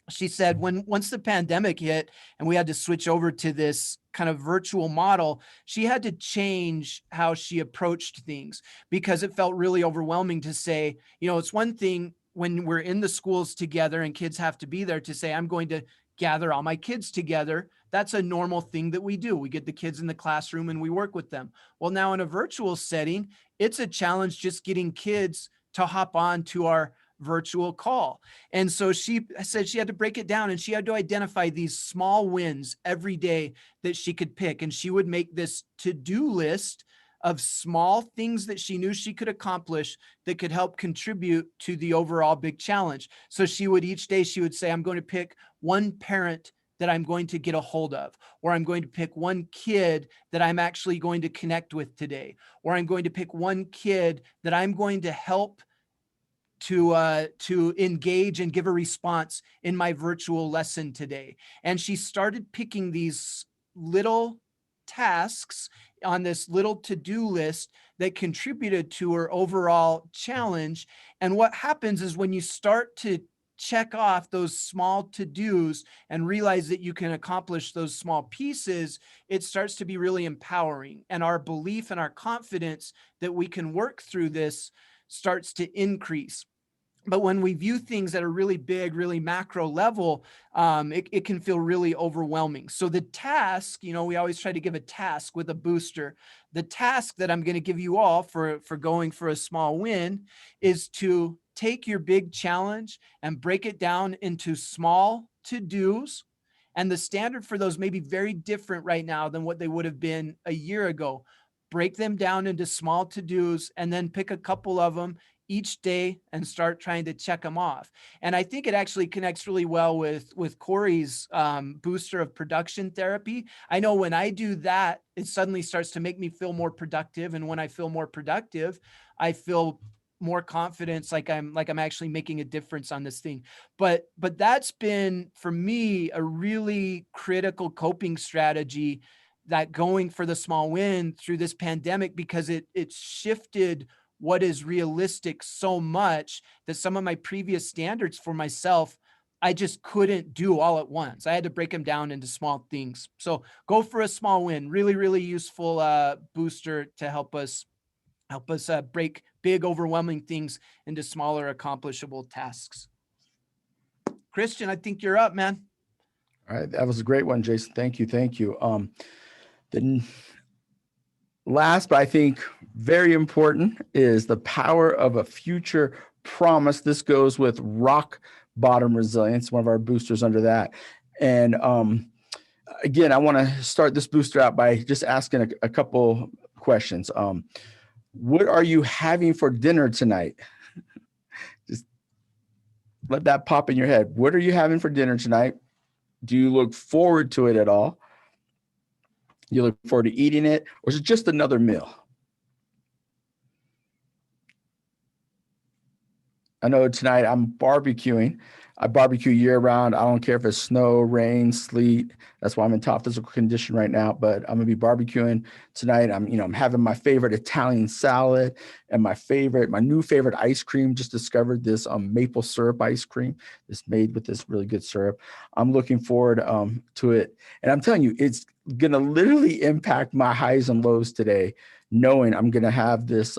she said once the pandemic hit and we had to switch over to this kind of virtual model, she had to change how she approached things because it felt really overwhelming to say, it's one thing when we're in the schools together and kids have to be there to say, I'm going to gather all my kids together. That's a normal thing that we do. We get the kids in the classroom and we work with them. Well, now in a virtual setting, it's a challenge just getting kids to hop on to our virtual call. And so she said she had to break it down and she had to identify these small wins every day that she could pick. And she would make this to-do list of small things that she knew she could accomplish that could help contribute to the overall big challenge. So each day she would say, I'm going to pick one parent that I'm going to get a hold of, or I'm going to pick one kid that I'm actually going to connect with today, or I'm going to pick one kid that I'm going to help to engage and give a response in my virtual lesson today. And she started picking these little tasks on this little to-do list that contributed to her overall challenge. And what happens is when you start to check off those small to-dos and realize that you can accomplish those small pieces, it starts to be really empowering. And our belief and our confidence that we can work through this starts to increase. But when we view things at a really big, really macro level, it can feel really overwhelming. So the task, we always try to give a task with a booster. The task that I'm going to give you all for going for a small win is to take your big challenge and break it down into small to-dos. And the standard for those may be very different right now than what they would have been a year ago. Break them down into small to-dos and then pick a couple of them each day and start trying to check them off. And I think it actually connects really well with Corey's booster of production therapy. I know when I do that, it suddenly starts to make me feel more productive. And when I feel more productive, I feel more confidence, like I'm actually making a difference on this thing. But that's been for me a really critical coping strategy, that going for the small win through this pandemic, because it shifted what is realistic so much that some of my previous standards for myself, I just couldn't do all at once. I had to break them down into small things. So go for a small win. Really, really useful booster to help us break big, overwhelming things into smaller, accomplishable tasks. Christian, I think you're up, man. All right, that was a great one, Jason. Thank you, thank you. The last, but I think very important, is the power of a future promise. This goes with rock bottom resilience, one of our boosters under that. And again, I want to start this booster out by just asking a couple questions. What are you having for dinner tonight? Just let that pop in your head. What are you having for dinner tonight? Do you look forward to it at all? You look forward to eating it, or is it just another meal? I know tonight I'm barbecuing. I barbecue year round. I don't care if it's snow, rain, sleet. That's why I'm in top physical condition right now, but I'm gonna be barbecuing tonight. I'm having my favorite Italian salad and my new favorite ice cream. Just discovered this maple syrup ice cream. It's made with this really good syrup. I'm looking forward to it. And I'm telling you, it's gonna literally impact my highs and lows today, knowing I'm gonna have this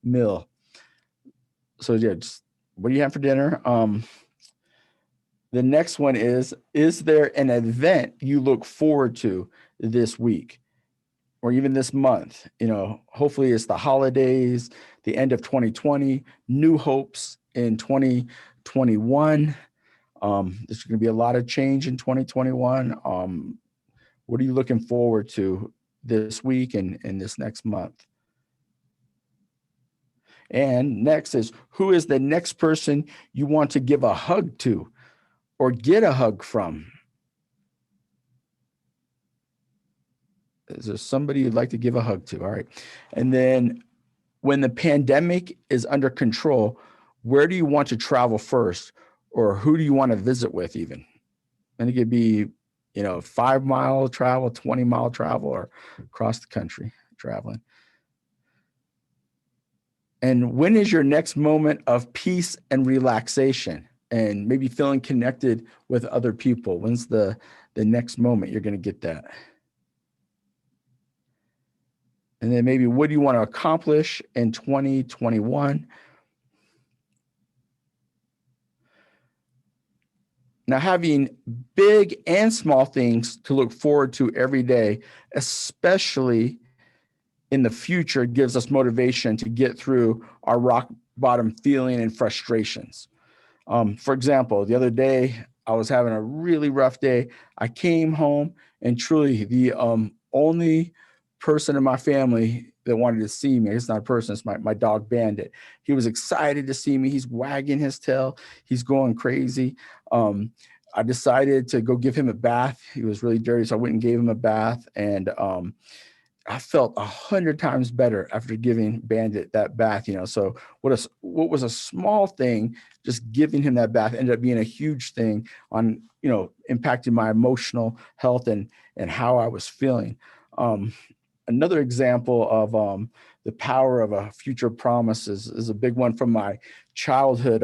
meal. So yeah, just what do you have for dinner? The next one is there an event you look forward to this week or even this month? Hopefully it's the holidays, the end of 2020, new hopes in 2021. There's going to be a lot of change in 2021. What are you looking forward to this week and this next month? And next is, who is the next person you want to give a hug to or get a hug from? Is there somebody you'd like to give a hug to? All right. And then when the pandemic is under control, where do you want to travel first, or who do you want to visit with even? And it could be, 5-mile travel, 20-mile travel, or across the country traveling. And when is your next moment of peace and relaxation and maybe feeling connected with other people? When's the next moment you're going to get that? And then maybe what do you want to accomplish in 2021? Now, having big and small things to look forward to every day, especially in the future, gives us motivation to get through our rock bottom feeling and frustrations. For example, the other day, I was having a really rough day. I came home, and truly the only person in my family that wanted to see me, it's not a person, it's my dog Bandit. He was excited to see me. He's wagging his tail. He's going crazy. I decided to go give him a bath. He was really dirty, so I went and gave him a bath. And I felt 100 times better after giving Bandit that bath, So what was a small thing, just giving him that bath, ended up being a huge thing on, impacting my emotional health and how I was feeling. Another example of the power of a future promise is a big one from my childhood.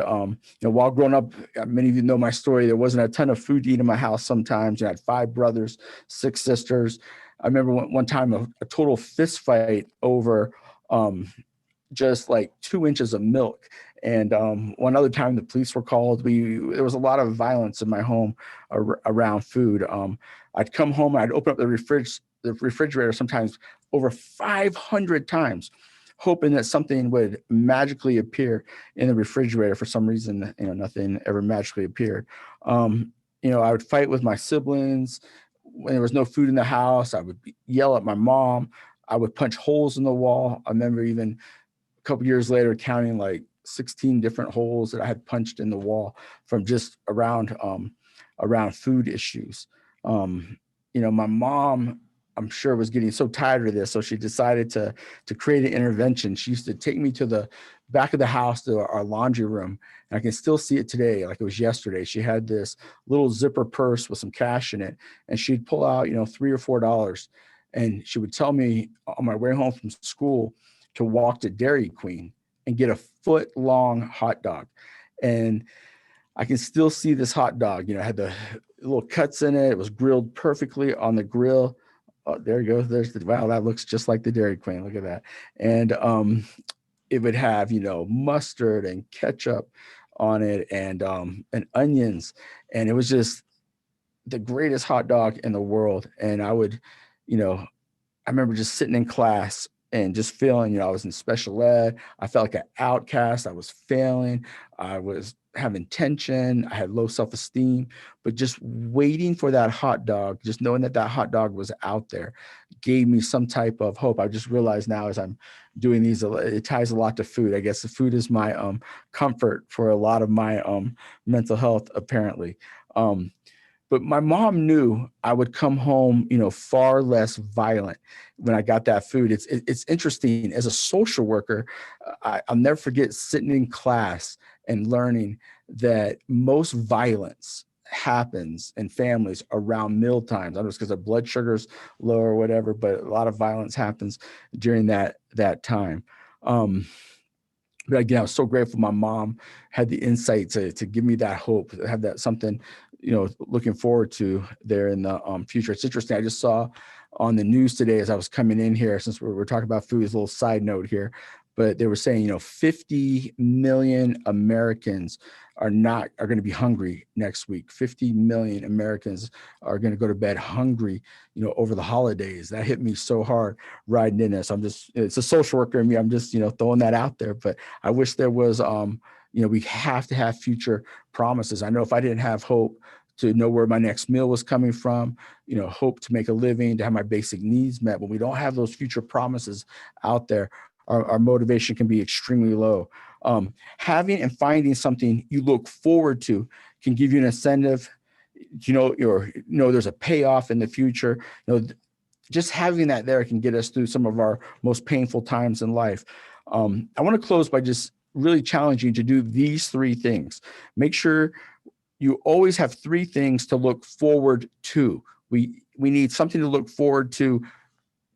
While growing up, many of you know my story. There wasn't a ton of food to eat in my house sometimes. I had 5 brothers, 6 sisters. I remember one time a total fist fight over just like 2 inches of milk. And one other time the police were called. There was a lot of violence in my home around food. I'd come home and I'd open up the refrigerator sometimes over 500 times, hoping that something would magically appear in the refrigerator. For some reason, nothing ever magically appeared. I would fight with my siblings. When there was no food in the house, I would yell at my mom. I would punch holes in the wall. I remember even a couple years later counting like 16 different holes that I had punched in the wall from just around food issues. My mom I'm sure was getting so tired of this. So she decided to create an intervention. She used to take me to the back of the house to our laundry room. And I can still see it today, like it was yesterday. She had this little zipper purse with some cash in it, and she'd pull out, $3 or $4. And she would tell me on my way home from school to walk to Dairy Queen and get a foot-long hot dog. And I can still see this hot dog, had the little cuts in it. It was grilled perfectly on the grill. Oh, there you go. Wow, that looks just like the Dairy Queen. Look at that. And it would have, mustard and ketchup on it, and onions. And it was just the greatest hot dog in the world. And I would, I remember just sitting in class and just feeling, I was in special ed. I felt like an outcast. I was failing. I was having tension. I had low self-esteem, but just waiting for that hot dog, just knowing that that hot dog was out there gave me some type of hope. I just realized now as I'm doing these, it ties a lot to food. I guess the food is my comfort for a lot of my mental health, apparently. But my mom knew I would come home, far less violent when I got that food. It's interesting. As a social worker, I'll never forget sitting in class and learning that most violence happens in families around meal times. I don't know, it's because their blood sugar's low or whatever, but a lot of violence happens during that time. But again, I was so grateful my mom had the insight to give me that hope, have that something, looking forward to there in the future. It's interesting. I just saw on the news today as I was coming in here, since we're talking about food, as a little side note here, but they were saying, 50 million Americans are going to be hungry next week. 50 million Americans are going to go to bed hungry, over the holidays. That hit me so hard riding in this. It's a social worker in me. I'm just, throwing that out there, but I wish there was, we have to have future promises. I know if I didn't have hope to know where my next meal was coming from, hope to make a living, to have my basic needs met, when we don't have those future promises out there, our motivation can be extremely low. Having and finding something you look forward to can give you an incentive, there's a payoff in the future. Just having that there can get us through some of our most painful times in life. I want to close by just really challenging you to do these three things. Make sure you always have three things to look forward to. We need something to look forward to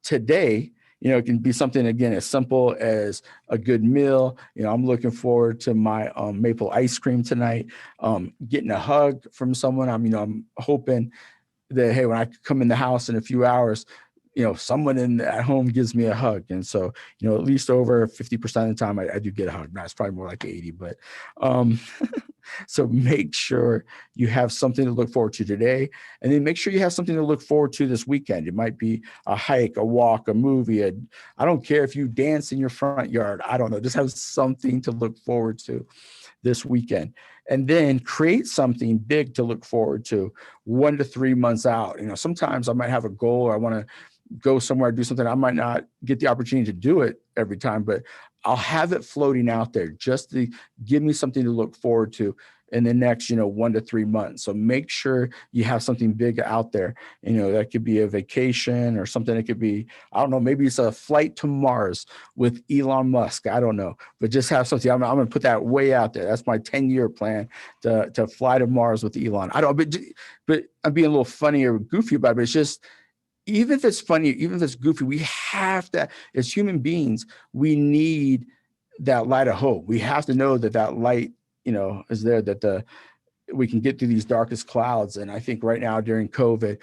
today. It can be something, again, as simple as a good meal. I'm looking forward to my maple ice cream tonight, getting a hug from someone. I'm hoping that, hey, when I come in the house in a few hours, someone at home gives me a hug. And so, at least over 50% of the time I do get a hug. Now it's probably more like 80, but so make sure you have something to look forward to today, and then make sure you have something to look forward to this weekend. It might be a hike, a walk, a movie. I don't care if you dance in your front yard. I don't know. Just have something to look forward to this weekend, and then create something big to look forward to 1 to 3 months out. Sometimes I might have a goal, or I want to go somewhere, do something. I might not get the opportunity to do it every time, but I'll have it floating out there just to give me something to look forward to in the next, 1 to 3 months. So make sure you have something big out there. That could be a vacation or something. It could be, I don't know, maybe it's a flight to Mars with Elon Musk. I don't know, but just have something. I'm going to put that way out there. That's my 10-year plan to fly to Mars with Elon. But I'm being a little funny or goofy about it, but it's just, even if it's funny, even if it's goofy, we have to, as human beings, we need that light of hope. We have to know that light, is there, that we can get through these darkest clouds. And I think right now during COVID,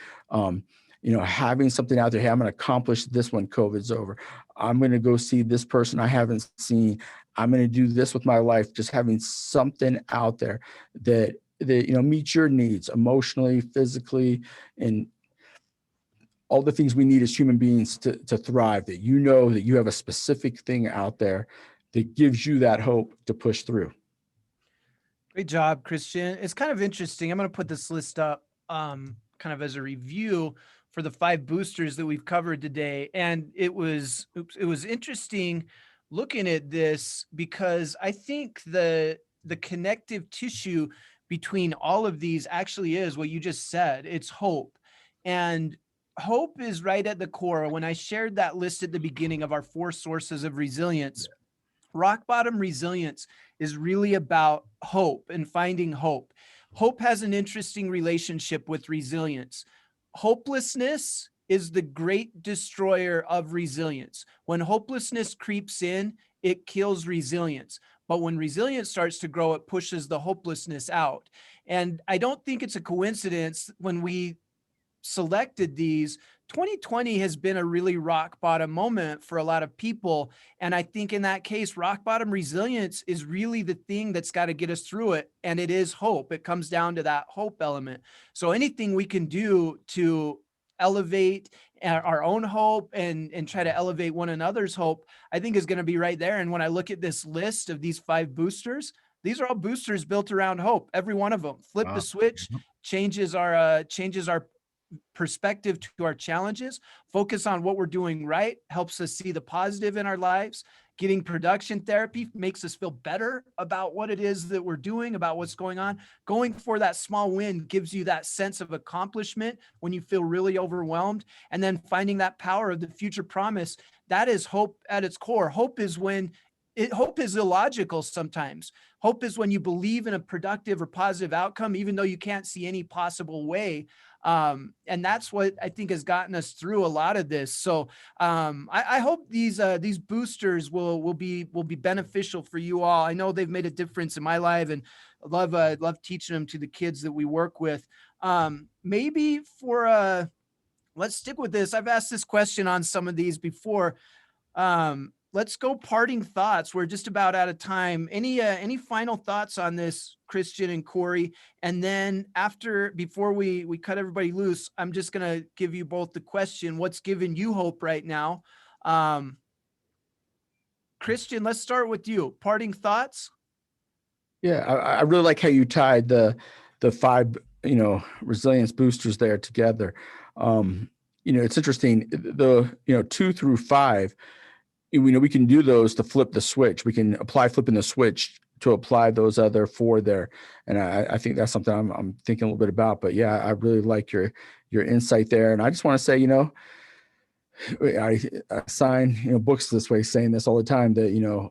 having something out there, hey, I'm going to accomplish this when COVID's over. I'm going to go see this person I haven't seen. I'm going to do this with my life. Just having something out there that meets your needs emotionally, physically, and all the things we need as human beings to thrive, that that you have a specific thing out there that gives you that hope to push through. Great job, Christian. It's kind of interesting. I'm going to put this list up kind of as a review for the 5 boosters that we've covered today. And it was interesting looking at this, because I think the connective tissue between all of these actually is what you just said. It's hope. And hope is right at the core. When I shared that list at the beginning of our 4 sources of resilience, rock bottom resilience is really about hope and finding hope. Hope has an interesting relationship with resilience. Hopelessness is the great destroyer of resilience. When hopelessness creeps in, it kills resilience. But when resilience starts to grow, it pushes the hopelessness out. And I don't think it's a coincidence when we selected these. 2020 has been a really rock bottom moment for a lot of people. And I think in that case, rock bottom resilience is really the thing that's got to get us through it. And it is hope. It comes down to that hope element. So anything we can do to elevate our own hope and try to elevate one another's hope, I think is going to be right there. And when I look at this list of these 5 boosters, these are all boosters built around hope. Every one of them. Flip the switch, changes our perspective to our challenges, focus on what we're doing right, helps us see the positive in our lives. Getting production therapy makes us feel better about what it is that we're doing, about what's going on. Going for that small win gives you that sense of accomplishment when you feel really overwhelmed. And then finding that power of the future promise, that is hope at its core. Hope is hope is illogical sometimes. Hope is when you believe in a productive or positive outcome, even though you can't see any possible way. And that's what I think has gotten us through a lot of this. So I hope these boosters will be beneficial for you all. I know they've made a difference in my life, and I love teaching them to the kids that we work with. Maybe for let's stick with this. I've asked this question on some of these before. Let's go parting thoughts. We're just about out of time. Any final thoughts on this, Christian and Corey? And then before we cut everybody loose, I'm just going to give you both the question. What's giving you hope right now? Christian, let's start with you. Parting thoughts? Yeah, I really like how you tied the 5, resilience boosters there together. It's interesting, the 2 through 5, we can do those to flip the switch. We can apply flipping the switch to apply those other 4 there. And I think that's something I'm thinking a little bit about. But yeah, I really like your insight there. And I just want to say, I sign books this way, saying this all the time, that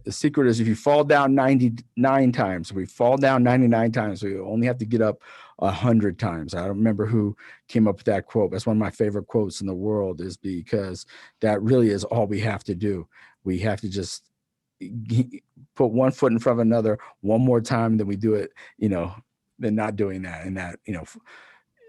the secret is if you fall down 99 times, we fall down 99 times, we only have to get up 100 times. I don't remember who came up with that quote. That's one of my favorite quotes in the world, is because that really is all we have to do. We have to just put one foot in front of another one more time than we do it, than not doing that. And that,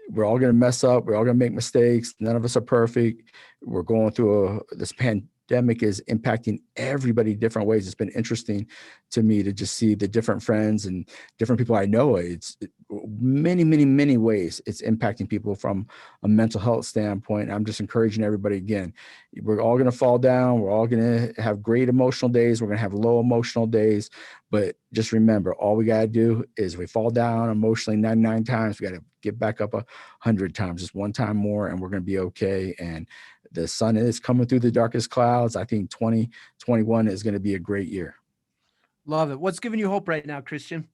we're all going to mess up. We're all going to make mistakes. None of us are perfect. We're going through this pandemic is impacting everybody different ways. It's been interesting to me to just see the different friends and different people I know. It's many, many, many ways it's impacting people from a mental health standpoint. I'm just encouraging everybody again. We're all going to fall down. We're all going to have great emotional days. We're going to have low emotional days. But just remember, all we got to do is we fall down emotionally 99 times. We got to get back up 100 times, just one time more, and we're going to be okay. And the sun is coming through the darkest clouds. I think 2021 is going to be a great year. Love it. What's giving you hope right now, Christian?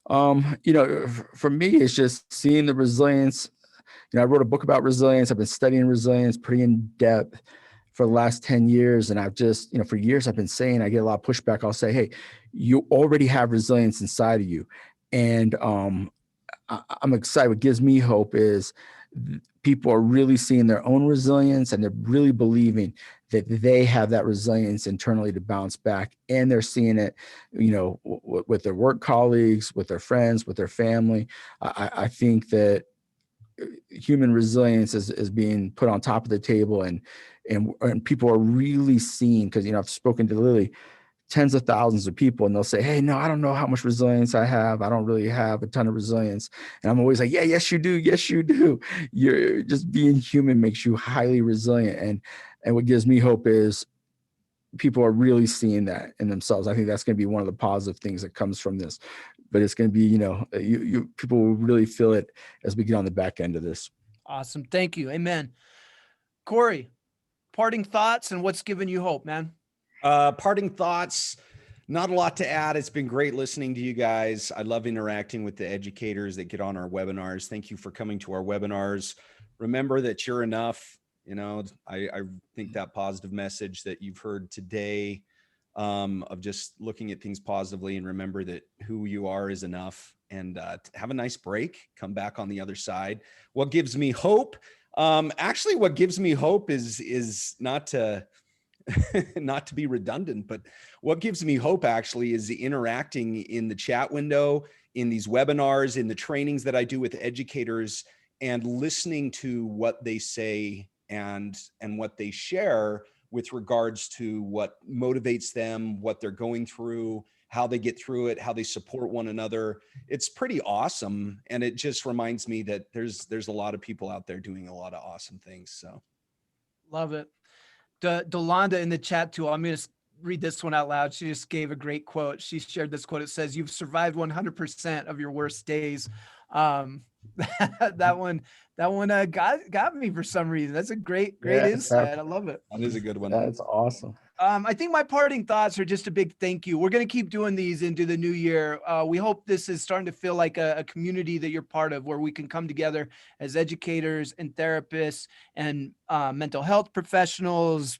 For me, it's just seeing the resilience. I wrote a book about resilience. I've been studying resilience pretty in depth for the last 10 years. And I've just, for years, I've been saying, I get a lot of pushback. I'll say, hey, you already have resilience inside of you. And I'm excited. What gives me hope is people are really seeing their own resilience, and they're really believing that they have that resilience internally to bounce back. And they're seeing it, with their work colleagues, with their friends, with their family. I think that human resilience is being put on top of the table, and people are really seeing, because, I've spoken to literally tens of thousands of people, and they'll say, hey, no, I don't know how much resilience I have. I don't really have a ton of resilience. And I'm always like, yeah, yes, you do. Yes, you do. You're just being human makes you highly resilient. And what gives me hope is people are really seeing that in themselves. I think that's going to be one of the positive things that comes from this, but it's going to be, people will really feel it as we get on the back end of this. Awesome. Thank you. Amen. Corey, parting thoughts and what's giving you hope, man? Parting thoughts, not a lot to add. It's been great listening to you guys. I love interacting with the educators that get on our webinars. Thank you for coming to our webinars. remember that you're enough. You know, I think that positive message that you've heard today, of just looking at things positively and remember that who you are is enough, and have a nice break, come back on the other side. What gives me hope? Actually, what gives me hope is not to not to be redundant, but what gives me hope actually is the interacting in the chat window, in these webinars, in the trainings that I do with educators, and listening to what they say and what they share with regards to what motivates them, what they're going through, how they get through it, how they support one another. It's pretty awesome. And it just reminds me that there's a lot of people out there doing a lot of awesome things. So Love it. Delonda in the chat too. I'm going to read this one out loud. She just gave a great quote. She shared this quote. It says, "You've survived 100% of your worst days." That one got me for some reason. That's a great insight. I love it. that is a good one. That's awesome. I think my parting thoughts are just a big thank you. We're going to keep doing these into the new year. We hope this is starting to feel like a community that you're part of, where we can come together as educators and therapists and mental health professionals,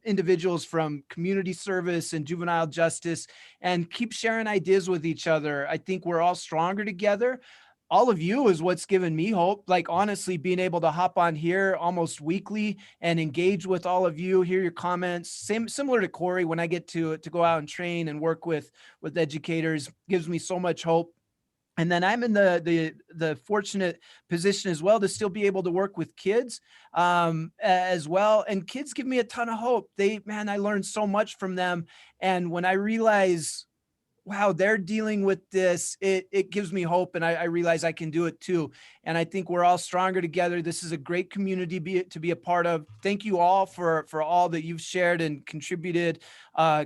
individuals from community service and juvenile justice, and keep sharing ideas with each other. I think we're all stronger together. All of you is what's given me hope. Like, honestly, being able to hop on here almost weekly and engage with all of you, hear your comments, similar to Corey, when I get to go out and train and work with educators, gives me so much hope. And then I'm in the fortunate position as well to still be able to work with kids as well. And kids give me a ton of hope. I learned so much from them. And when I realize, wow, they're dealing with this, it gives me hope. And I realize I can do it too. And I think we're all stronger together. This is a great community to be a part of. Thank you all for all that you've shared and contributed.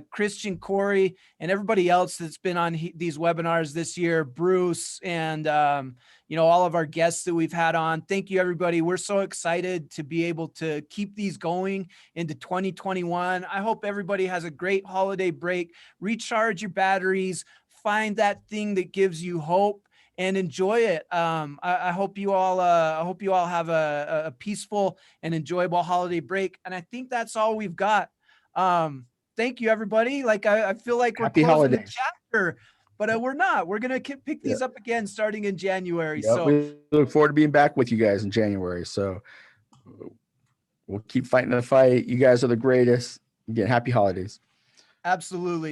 Christian, Corey, and everybody else that's been on these webinars this year, Bruce, and all of our guests that we've had on. Thank you, everybody. We're so excited to be able to keep these going into 2021. I hope everybody has a great holiday break. Recharge your batteries, find that thing that gives you hope, and enjoy it. I hope you all have a peaceful and enjoyable holiday break. And I think that's all we've got. Thank you, everybody. Like, I feel like we're Happy closing holidays. the chapter, but we're not. We're gonna pick these up again starting in January. Yep, So we look forward to being back with you guys in January. So we'll keep fighting the fight. You guys are the greatest. Again, happy holidays. absolutely.